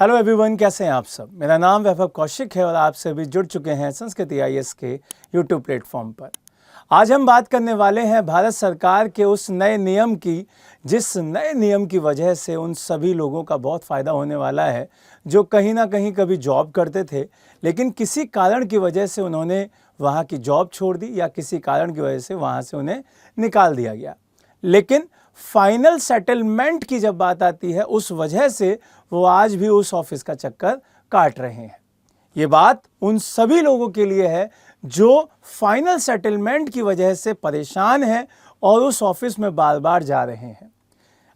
Hello everyone, कैसे हैं आप सब। मेरा नाम वैभव कौशिक है और आप सभी जुड़ चुके हैं संस्कृति IAS के यूट्यूब प्लेटफॉर्म पर। आज हम बात करने वाले हैं भारत सरकार के उस नए नियम की, जिस नए नियम की वजह से उन सभी लोगों का बहुत फ़ायदा होने वाला है जो कहीं ना कहीं कभी जॉब करते थे, लेकिन किसी कारण की वजह से उन्होंने वहाँ की जॉब छोड़ दी या किसी कारण की वजह से वहाँ से उन्हें निकाल दिया गया। लेकिन फाइनल सेटलमेंट की जब बात आती है, उस वजह से वो आज भी उस ऑफिस का चक्कर काट रहे हैं। ये बात उन सभी लोगों के लिए है जो फाइनल सेटलमेंट की वजह से परेशान हैं और उस ऑफिस में बार बार जा रहे हैं।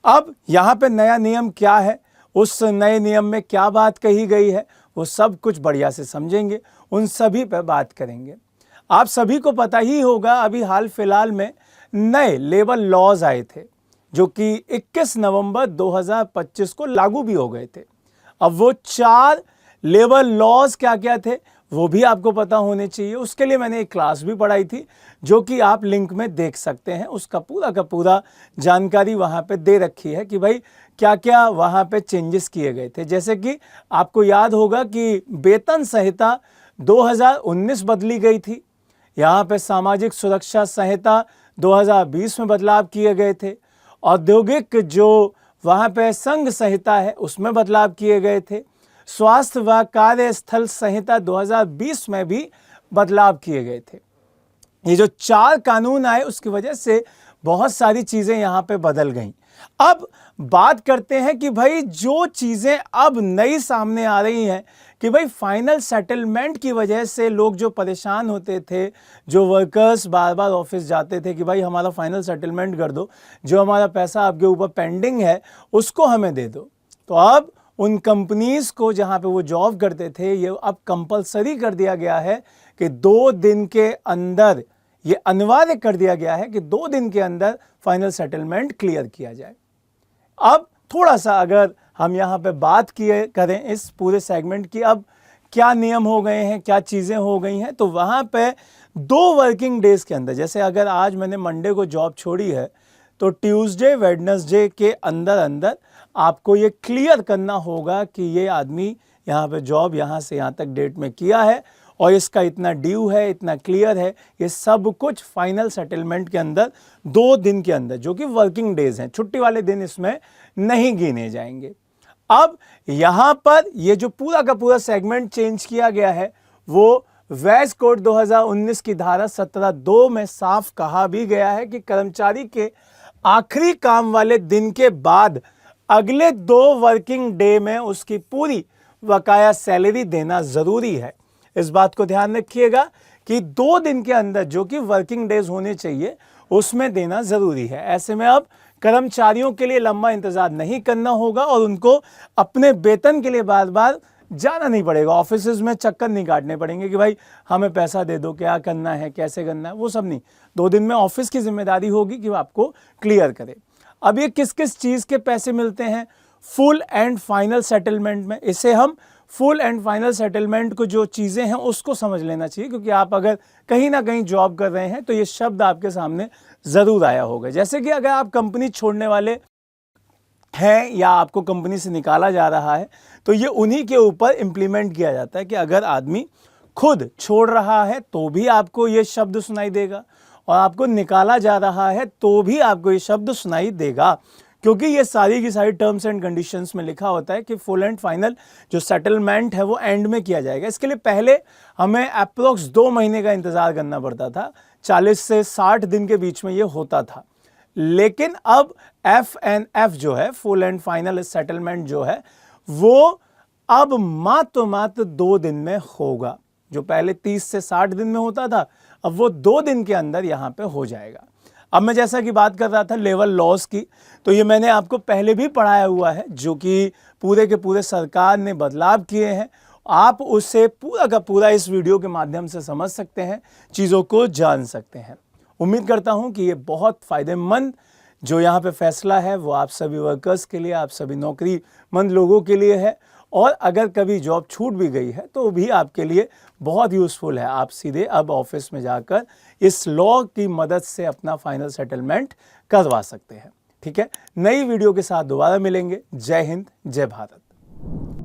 अब यहाँ पे नया नियम क्या है, उस नए नियम में क्या बात कही गई है, वो सब कुछ बढ़िया से समझेंगे, उन सभी पर बात करेंगे। आप सभी को पता ही होगा, अभी हाल फिलहाल में नए लेबर लॉज आए थे जो कि 21 नवंबर 2025 को लागू भी हो गए थे। अब वो 4 लेबर लॉज क्या क्या थे वो भी आपको पता होने चाहिए। उसके लिए मैंने एक क्लास भी पढ़ाई थी जो कि आप लिंक में देख सकते हैं। उसका पूरा का पूरा जानकारी वहाँ पे दे रखी है कि भाई क्या क्या वहाँ पे चेंजेस किए गए थे। जैसे कि आपको याद होगा कि वेतन संहिता 2019 बदली गई थी। यहाँ पे सामाजिक सुरक्षा संहिता 2020 में बदलाव किए गए थे। औद्योगिक जो वहाँ पे संघ संहिता है उसमें बदलाव किए गए थे। स्वास्थ्य व कार्यस्थल संहिता 2020 में भी बदलाव किए गए थे। ये जो 4 कानून आए उसकी वजह से बहुत सारी चीज़ें यहाँ पे बदल गईं। अब बात करते हैं कि भाई जो चीज़ें अब नई सामने आ रही हैं कि भाई फाइनल सेटलमेंट की वजह से लोग जो परेशान होते थे, जो वर्कर्स बार बार ऑफिस जाते थे कि भाई हमारा फाइनल सेटलमेंट कर दो, जो हमारा पैसा आपके ऊपर पेंडिंग है उसको हमें दे दो। तो अब उन कंपनीज़ को जहाँ पे वो जॉब करते थे, ये अब कंपलसरी कर दिया गया है कि 2 दिन के अंदर, ये अनिवार्य कर दिया गया है कि 2 दिन के अंदर फाइनल सेटलमेंट क्लियर किया जाए। अब थोड़ा सा अगर हम यहाँ पे बात किए करें इस पूरे सेगमेंट की, अब क्या नियम हो गए हैं, क्या चीज़ें हो गई हैं, तो वहाँ पे 2 वर्किंग डेज़ के अंदर, जैसे अगर आज मैंने मंडे को जॉब छोड़ी है तो ट्यूसडे वेडनेसडे के अंदर अंदर आपको ये क्लियर करना होगा कि ये आदमी यहाँ पे जॉब यहाँ से यहाँ तक डेट में किया है और इसका इतना ड्यू है, इतना क्लियर है। ये सब कुछ फाइनल सेटलमेंट के अंदर 2 दिन के अंदर, जो कि वर्किंग डेज हैं, छुट्टी वाले दिन इसमें नहीं गिने जाएंगे। अब यहाँ पर ये जो पूरा का पूरा सेगमेंट चेंज किया गया है, वो वेज कोड 2019 की धारा 17(2) में साफ कहा भी गया है कि कर्मचारी के आखिरी काम वाले दिन के बाद अगले 2 वर्किंग डे में उसकी पूरी बकाया सैलरी देना ज़रूरी है। इस बात को ध्यान रखिएगा कि 2 दिन के अंदर जो कि वर्किंग डेज होने चाहिए उसमें देना ज़रूरी है। ऐसे में अब कर्मचारियों के लिए लंबा इंतज़ार नहीं करना होगा और उनको अपने वेतन के लिए बार बार जाना नहीं पड़ेगा, ऑफिसेज में चक्कर नहीं काटने पड़ेंगे कि भाई हमें पैसा दे दो, क्या करना है, कैसे करना है, वो सब नहीं। 2 दिन में ऑफिस की जिम्मेदारी होगी कि वो आपको क्लियर करे। अब ये किस किस चीज़ के पैसे मिलते हैं फुल एंड फाइनल सेटलमेंट में, इसे हम फुल एंड फाइनल सेटलमेंट को जो चीज़ें हैं उसको समझ लेना चाहिए, क्योंकि आप अगर कहीं ना कहीं जॉब कर रहे हैं तो ये शब्द आपके सामने ज़रूर आया होगा। जैसे कि अगर आप कंपनी छोड़ने वाले हैं या आपको कंपनी से निकाला जा रहा है तो ये उन्हीं के ऊपर इम्प्लीमेंट किया जाता है कि अगर आदमी खुद छोड़ रहा है तो भी आपको ये शब्द सुनाई देगा और आपको निकाला जा रहा है तो भी आपको ये शब्द सुनाई देगा, क्योंकि ये सारी की सारी टर्म्स एंड कंडीशंस में लिखा होता है कि फुल एंड फाइनल जो सेटलमेंट है वो एंड में किया जाएगा। इसके लिए पहले हमें अप्रोक्स 2 महीने का इंतज़ार करना पड़ता था, 40 से 60 दिन के बीच में ये होता था। लेकिन अब FNF जो है, फुल एंड फाइनल सेटलमेंट जो है, वो अब मात्र 2 दिन में होगा। जो पहले 30 से 60 दिन में होता था, अब वो 2 दिन के अंदर यहाँ पे हो जाएगा। अब मैं जैसा कि बात कर रहा था लेबर लॉज की, तो ये मैंने आपको पहले भी पढ़ाया हुआ है, जो कि पूरे के पूरे सरकार ने बदलाव किए हैं। आप उससे पूरा का पूरा इस वीडियो के माध्यम से समझ सकते हैं, चीज़ों को जान सकते हैं। उम्मीद करता हूं कि ये बहुत फ़ायदेमंद जो यहाँ पे फैसला है वो आप सभी वर्कर्स के लिए, आप सभी नौकरीमंद लोगों के लिए है, और अगर कभी जॉब छूट भी गई है तो भी आपके लिए बहुत यूज़फुल है। आप सीधे अब ऑफिस में जाकर इस लॉ की मदद से अपना फाइनल सेटलमेंट करवा सकते हैं। ठीक है, नई वीडियो के साथ दोबारा मिलेंगे। जय हिंद, जय भारत।